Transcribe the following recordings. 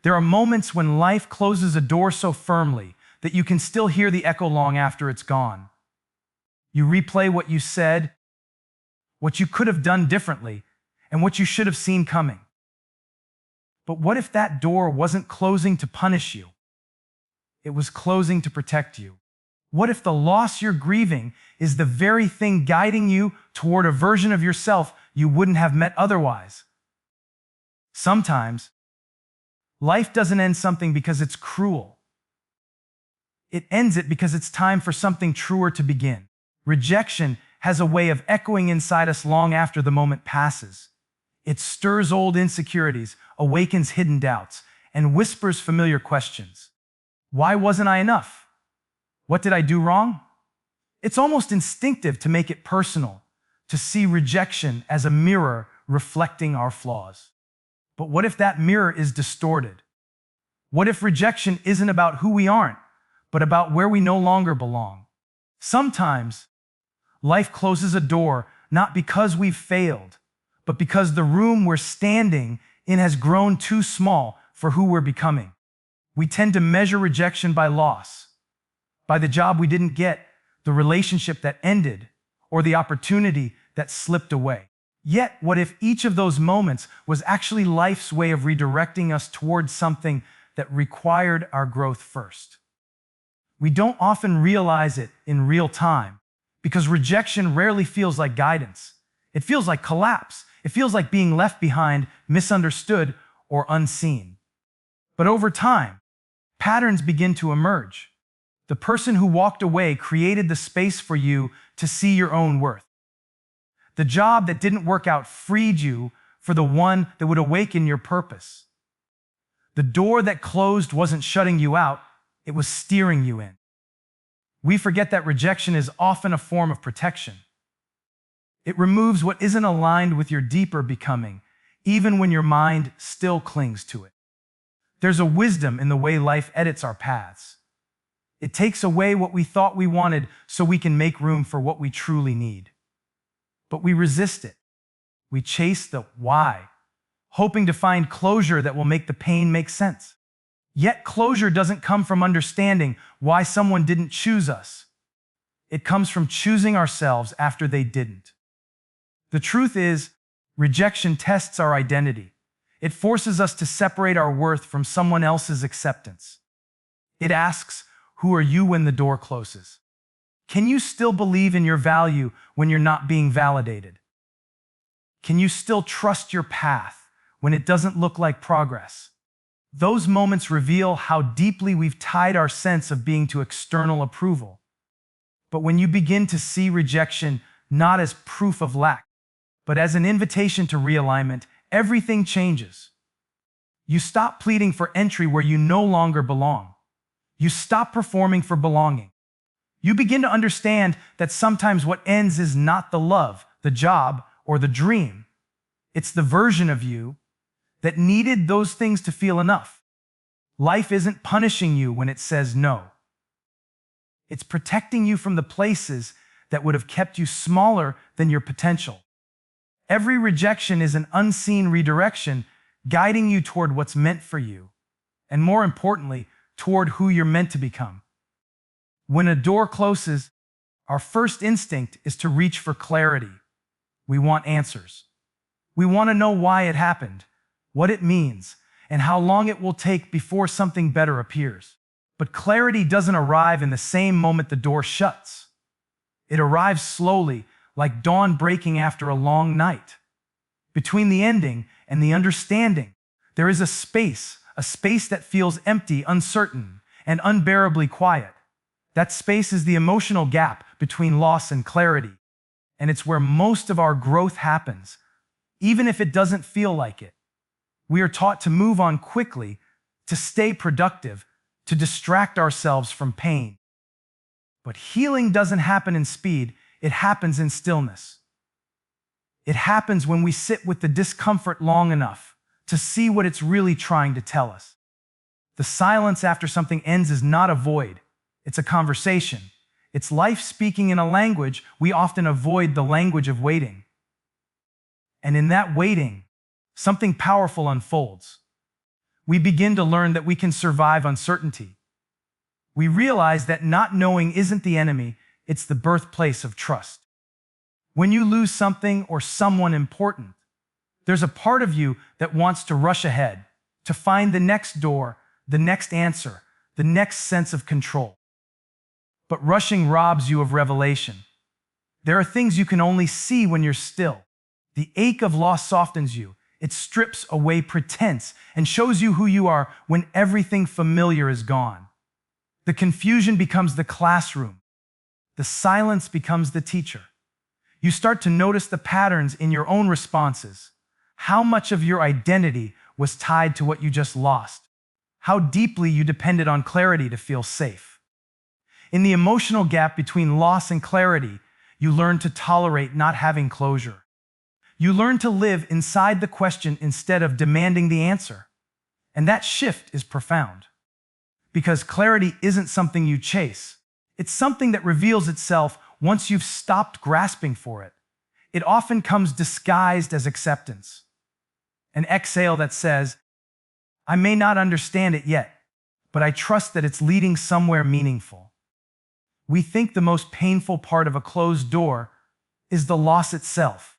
There are moments when life closes a door so firmly that you can still hear the echo long after it's gone. You replay what you said, what you could have done differently, and what you should have seen coming. But what if that door wasn't closing to punish you? It was closing to protect you. What if the loss you're grieving is the very thing guiding you toward a version of yourself you wouldn't have met otherwise? Sometimes, life doesn't end something because it's cruel. It ends it because it's time for something truer to begin. Rejection has a way of echoing inside us long after the moment passes. It stirs old insecurities, awakens hidden doubts, and whispers familiar questions. Why wasn't I enough? What did I do wrong? It's almost instinctive to make it personal, to see rejection as a mirror reflecting our flaws. But what if that mirror is distorted? What if rejection isn't about who we aren't, but about where we no longer belong? Sometimes, life closes a door not because we've failed, but because the room we're standing in has grown too small for who we're becoming. We tend to measure rejection by loss, by the job we didn't get, the relationship that ended, or the opportunity that slipped away. Yet, what if each of those moments was actually life's way of redirecting us towards something that required our growth first? We don't often realize it in real time because rejection rarely feels like guidance. It feels like collapse. It feels like being left behind, misunderstood, or unseen. But over time, patterns begin to emerge. The person who walked away created the space for you to see your own worth. The job that didn't work out freed you for the one that would awaken your purpose. The door that closed wasn't shutting you out, it was steering you in. We forget that rejection is often a form of protection. It removes what isn't aligned with your deeper becoming, even when your mind still clings to it. There's a wisdom in the way life edits our paths. It takes away what we thought we wanted so we can make room for what we truly need. But we resist it. We chase the why, hoping to find closure that will make the pain make sense. Yet closure doesn't come from understanding why someone didn't choose us. It comes from choosing ourselves after they didn't. The truth is, rejection tests our identity. It forces us to separate our worth from someone else's acceptance. It asks, who are you when the door closes? Can you still believe in your value when you're not being validated? Can you still trust your path when it doesn't look like progress? Those moments reveal how deeply we've tied our sense of being to external approval. But when you begin to see rejection not as proof of lack, but as an invitation to realignment, everything changes. You stop pleading for entry where you no longer belong. You stop performing for belonging. You begin to understand that sometimes what ends is not the love, the job, or the dream. It's the version of you that needed those things to feel enough. Life isn't punishing you when it says no. It's protecting you from the places that would have kept you smaller than your potential. Every rejection is an unseen redirection, guiding you toward what's meant for you, and more importantly, toward who you're meant to become. When a door closes, our first instinct is to reach for clarity. We want answers. We want to know why it happened, what it means, and how long it will take before something better appears. But clarity doesn't arrive in the same moment the door shuts. It arrives slowly, like dawn breaking after a long night. Between the ending and the understanding, there is a space that feels empty, uncertain, and unbearably quiet. That space is the emotional gap between loss and clarity, and it's where most of our growth happens, even if it doesn't feel like it. We are taught to move on quickly, to stay productive, to distract ourselves from pain. But healing doesn't happen in speed, it happens in stillness. It happens when we sit with the discomfort long enough to see what it's really trying to tell us. The silence after something ends is not a void. It's a conversation. It's life speaking in a language we often avoid, the language of waiting. And in that waiting, something powerful unfolds. we begin to learn that we can survive uncertainty. We realize that not knowing isn't the enemy, it's the birthplace of trust. When you lose something or someone important, there's a part of you that wants to rush ahead, to find the next door, the next answer, the next sense of control. But rushing robs you of revelation. There are things you can only see when you're still. The ache of loss softens you. It strips away pretense and shows you who you are when everything familiar is gone. The confusion becomes the classroom. The silence becomes the teacher. You start to notice the patterns in your own responses. How much of your identity was tied to what you just lost? How deeply you depended on clarity to feel safe? In the emotional gap between loss and clarity, you learn to tolerate not having closure. You learn to live inside the question instead of demanding the answer. And that shift is profound. Because clarity isn't something you chase. It's something that reveals itself once you've stopped grasping for it. It often comes disguised as acceptance. An exhale that says, I may not understand it yet, but I trust that it's leading somewhere meaningful. We think the most painful part of a closed door is the loss itself.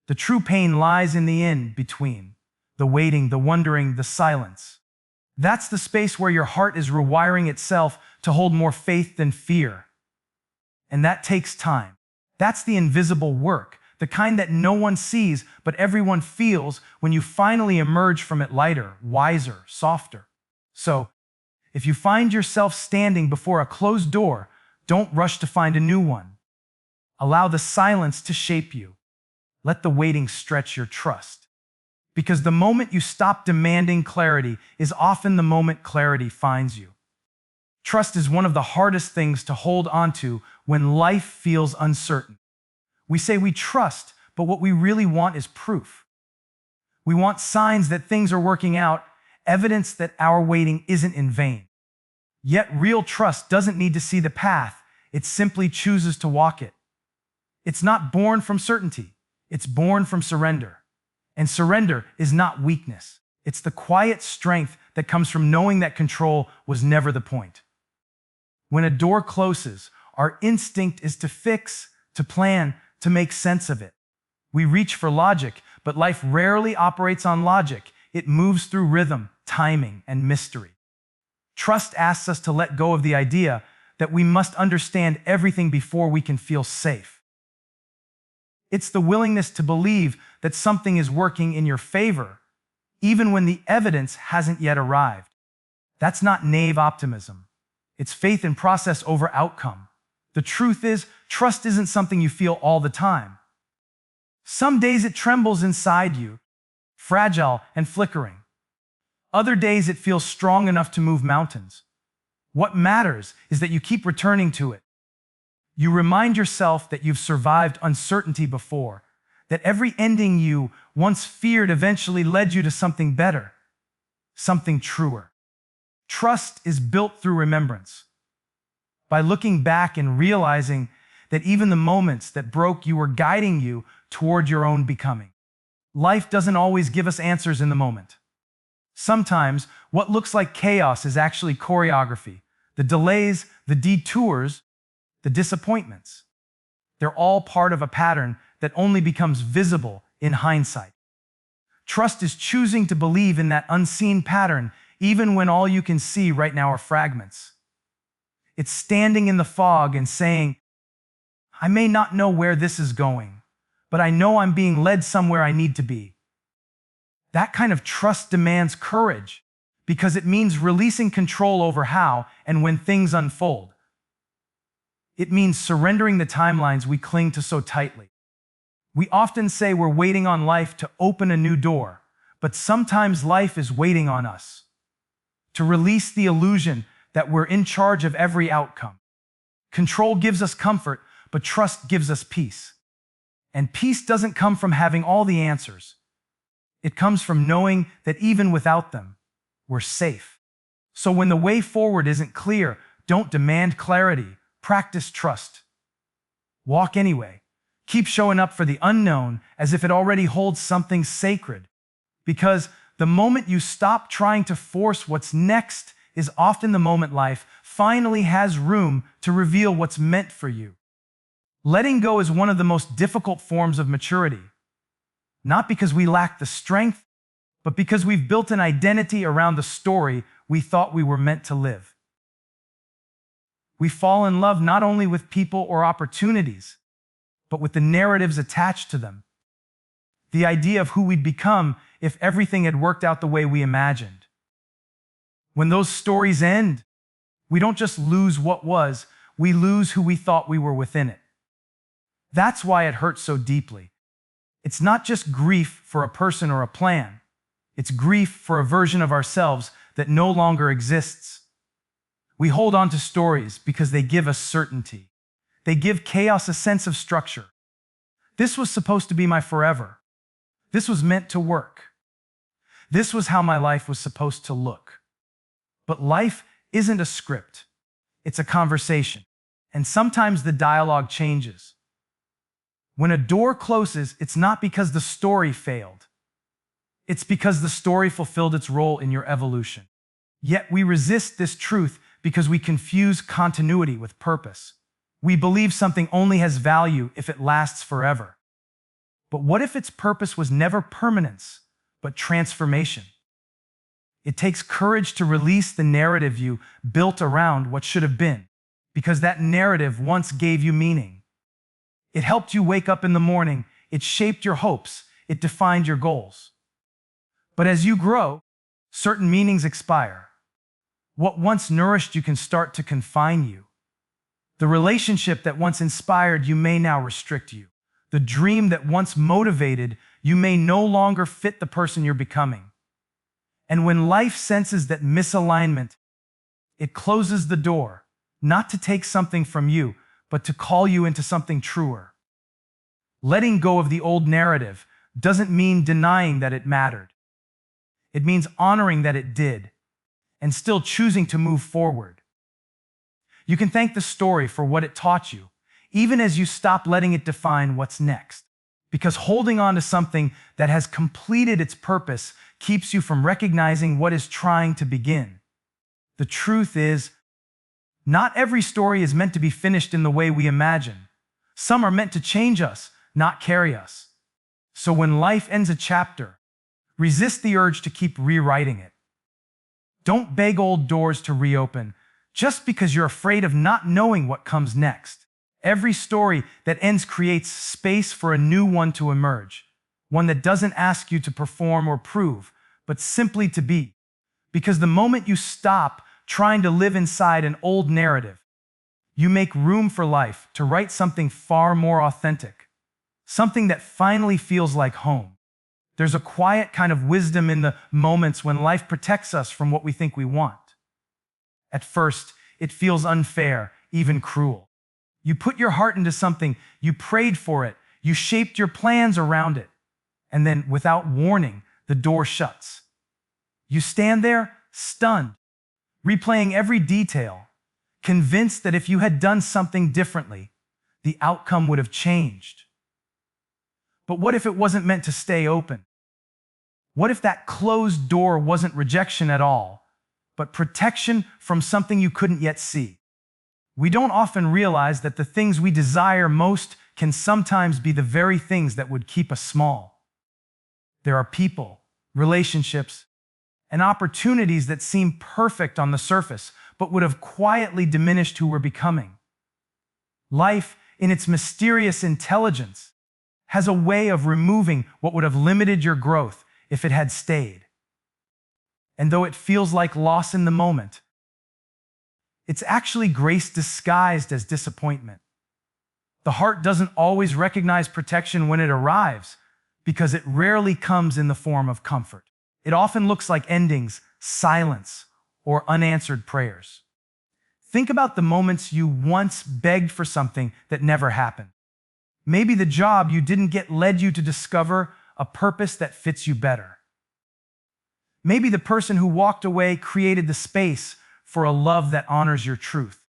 The true pain lies in the in-between, the waiting, the wondering, the silence. That's the space where your heart is rewiring itself to hold more faith than fear. And that takes time. That's the invisible work, the kind that no one sees but everyone feels when you finally emerge from it lighter, wiser, softer. So, if you find yourself standing before a closed door, don't rush to find a new one. Allow the silence to shape you. Let the waiting stretch your trust. Because the moment you stop demanding clarity is often the moment clarity finds you. Trust is one of the hardest things to hold onto when life feels uncertain. We say we trust, but what we really want is proof. We want signs that things are working out, evidence that our waiting isn't in vain. Yet real trust doesn't need to see the path, it simply chooses to walk it. It's not born from certainty, it's born from surrender. And surrender is not weakness, it's the quiet strength that comes from knowing that control was never the point. When a door closes, our instinct is to fix, to plan, to make sense of it. We reach for logic, but life rarely operates on logic. It moves through rhythm, timing, and mystery. Trust asks us to let go of the idea that we must understand everything before we can feel safe. It's the willingness to believe that something is working in your favor, even when the evidence hasn't yet arrived. That's not naive optimism. It's faith in process over outcome. The truth is, trust isn't something you feel all the time. Some days it trembles inside you, fragile and flickering. Other days it feels strong enough to move mountains. What matters is that you keep returning to it. You remind yourself that you've survived uncertainty before, that every ending you once feared eventually led you to something better, something truer. Trust is built through remembrance. By looking back and realizing that even the moments that broke you were guiding you toward your own becoming. Life doesn't always give us answers in the moment. Sometimes what looks like chaos is actually choreography. The delays, the detours, the disappointments. They're all part of a pattern that only becomes visible in hindsight. Trust is choosing to believe in that unseen pattern even when all you can see right now are fragments. It's standing in the fog and saying, I may not know where this is going, but I know I'm being led somewhere I need to be. That kind of trust demands courage because it means releasing control over how and when things unfold. It means surrendering the timelines we cling to so tightly. We often say we're waiting on life to open a new door, but sometimes life is waiting on us to release the illusion that we're in charge of every outcome. Control gives us comfort, but trust gives us peace. And peace doesn't come from having all the answers. It comes from knowing that even without them, we're safe. So when the way forward isn't clear, don't demand clarity. Practice trust. Walk anyway. Keep showing up for the unknown as if it already holds something sacred. Because The moment you stop trying to force what's next is often the moment life finally has room to reveal what's meant for you. Letting go is one of the most difficult forms of maturity, not because we lack the strength, but because we've built an identity around the story we thought we were meant to live. We fall in love not only with people or opportunities, but with the narratives attached to them. The idea of who we'd become if everything had worked out the way we imagined. When those stories end, we don't just lose what was, we lose who we thought we were within it. That's why it hurts so deeply. It's not just grief for a person or a plan. It's grief for a version of ourselves that no longer exists. We hold on to stories because they give us certainty. They give chaos a sense of structure. This was supposed to be my forever. This was meant to work. This was how my life was supposed to look. But life isn't a script. It's a conversation. And sometimes the dialogue changes. When a door closes, it's not because the story failed. It's because the story fulfilled its role in your evolution. Yet we resist this truth because we confuse continuity with purpose. We believe something only has value if it lasts forever. But what if its purpose was never permanence, but transformation? It takes courage to release the narrative you built around what should have been, because that narrative once gave you meaning. It helped you wake up in the morning, it shaped your hopes, it defined your goals. But as you grow, certain meanings expire. What once nourished you can start to confine you. The relationship that once inspired you may now restrict you. The dream that once motivated you may no longer fit the person you're becoming. And when life senses that misalignment, it closes the door, not to take something from you, but to call you into something truer. Letting go of the old narrative doesn't mean denying that it mattered. It means honoring that it did, and still choosing to move forward. You can thank the story for what it taught you, even as you stop letting it define what's next. Because holding on to something that has completed its purpose keeps you from recognizing what is trying to begin. The truth is, not every story is meant to be finished in the way we imagine. Some are meant to change us, not carry us. So when life ends a chapter, resist the urge to keep rewriting it. Don't beg old doors to reopen just because you're afraid of not knowing what comes next. Every story that ends creates space for a new one to emerge, one that doesn't ask you to perform or prove, but simply to be. Because the moment you stop trying to live inside an old narrative, you make room for life to write something far more authentic, something that finally feels like home. There's a quiet kind of wisdom in the moments when life protects us from what we think we want. At first, it feels unfair, even cruel. You put your heart into something, you prayed for it, you shaped your plans around it, and then, without warning, the door shuts. You stand there, stunned, replaying every detail, convinced that if you had done something differently, the outcome would have changed. But what if it wasn't meant to stay open? What if that closed door wasn't rejection at all, but protection from something you couldn't yet see? We don't often realize that the things we desire most can sometimes be the very things that would keep us small. There are people, relationships, and opportunities that seem perfect on the surface, but would have quietly diminished who we're becoming. Life, in its mysterious intelligence, has a way of removing what would have limited your growth if it had stayed. And though it feels like loss in the moment, it's actually grace disguised as disappointment. The heart doesn't always recognize protection when it arrives because it rarely comes in the form of comfort. It often looks like endings, silence, or unanswered prayers. Think about the moments you once begged for something that never happened. Maybe the job you didn't get led you to discover a purpose that fits you better. Maybe the person who walked away created the space for a love that honors your truth.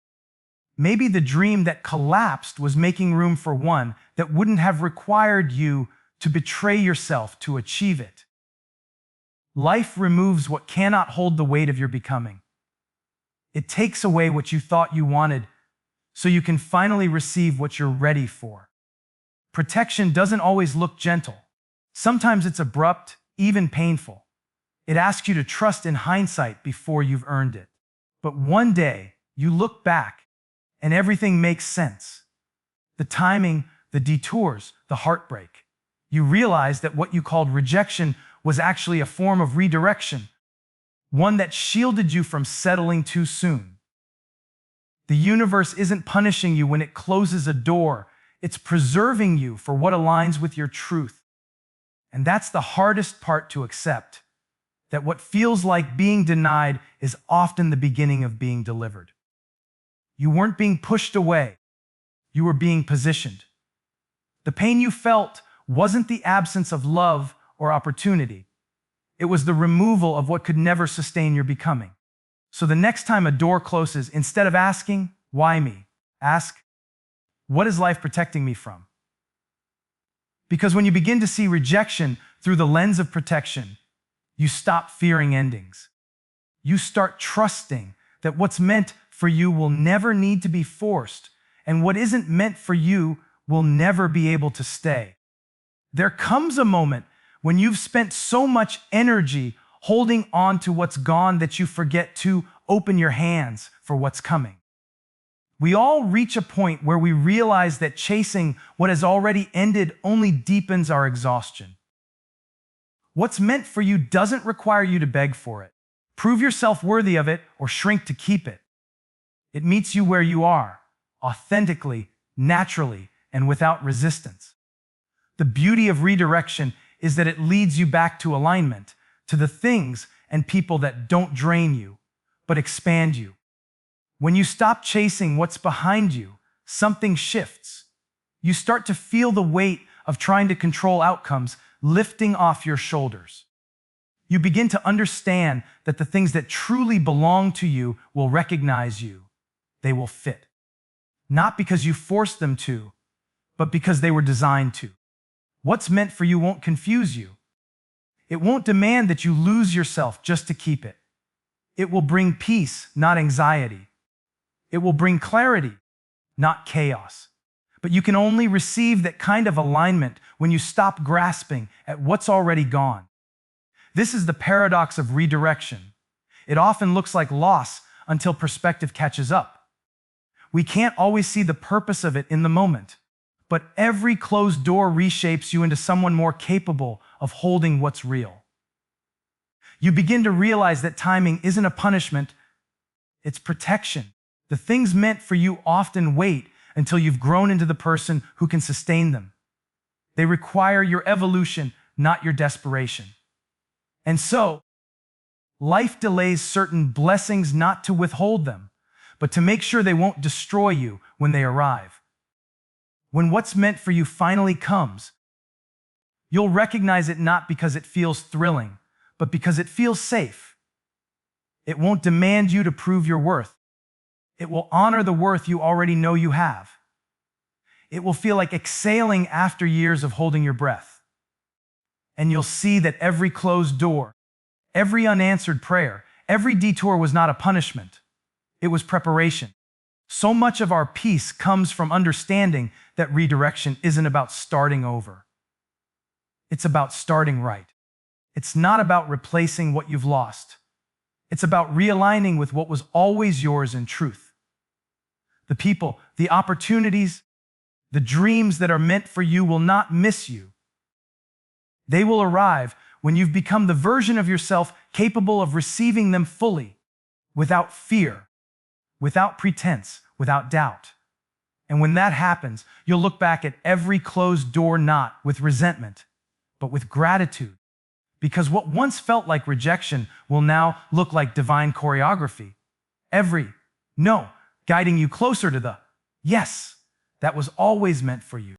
Maybe the dream that collapsed was making room for one that wouldn't have required you to betray yourself to achieve it. Life removes what cannot hold the weight of your becoming. It takes away what you thought you wanted so you can finally receive what you're ready for. Protection doesn't always look gentle. Sometimes it's abrupt, even painful. It asks you to trust in hindsight before you've earned it. But one day, you look back and everything makes sense. The timing, the detours, the heartbreak. You realize that what you called rejection was actually a form of redirection, one that shielded you from settling too soon. The universe isn't punishing you when it closes a door. It's preserving you for what aligns with your truth. And that's the hardest part to accept, that what feels like being denied is often the beginning of being delivered. You weren't being pushed away. You were being positioned. The pain you felt wasn't the absence of love or opportunity. It was the removal of what could never sustain your becoming. So the next time a door closes, instead of asking, "Why me?" ask, "What is life protecting me from?" Because when you begin to see rejection through the lens of protection, you stop fearing endings. You start trusting that what's meant for you will never need to be forced, and what isn't meant for you will never be able to stay. There comes a moment when you've spent so much energy holding on to what's gone that you forget to open your hands for what's coming. We all reach a point where we realize that chasing what has already ended only deepens our exhaustion. What's meant for you doesn't require you to beg for it, prove yourself worthy of it, or shrink to keep it. It meets you where you are, authentically, naturally, and without resistance. The beauty of redirection is that it leads you back to alignment, to the things and people that don't drain you, but expand you. When you stop chasing what's behind you, something shifts. You start to feel the weight of trying to control outcomes lifting off your shoulders. You begin to understand that the things that truly belong to you will recognize you. They will fit. Not because you forced them to, but because they were designed to. What's meant for you won't confuse you. It won't demand that you lose yourself just to keep it. It will bring peace, not anxiety. It will bring clarity, not chaos. But you can only receive that kind of alignment when you stop grasping at what's already gone. This is the paradox of redirection. It often looks like loss until perspective catches up. We can't always see the purpose of it in the moment, but every closed door reshapes you into someone more capable of holding what's real. You begin to realize that timing isn't a punishment, it's protection. The things meant for you often wait until you've grown into the person who can sustain them. They require your evolution, not your desperation. And so, life delays certain blessings not to withhold them, but to make sure they won't destroy you when they arrive. When what's meant for you finally comes, you'll recognize it not because it feels thrilling, but because it feels safe. It won't demand you to prove your worth. It will honor the worth you already know you have. It will feel like exhaling after years of holding your breath. And you'll see that every closed door, every unanswered prayer, every detour was not a punishment. It was preparation. So much of our peace comes from understanding that redirection isn't about starting over. It's about starting right. It's not about replacing what you've lost. It's about realigning with what was always yours in truth. The people, the opportunities, the dreams that are meant for you will not miss you. They will arrive when you've become the version of yourself capable of receiving them fully, without fear, without pretense, without doubt. And when that happens, you'll look back at every closed door not with resentment, but with gratitude. Because what once felt like rejection will now look like divine choreography. Every no guiding you closer to the yes that was always meant for you.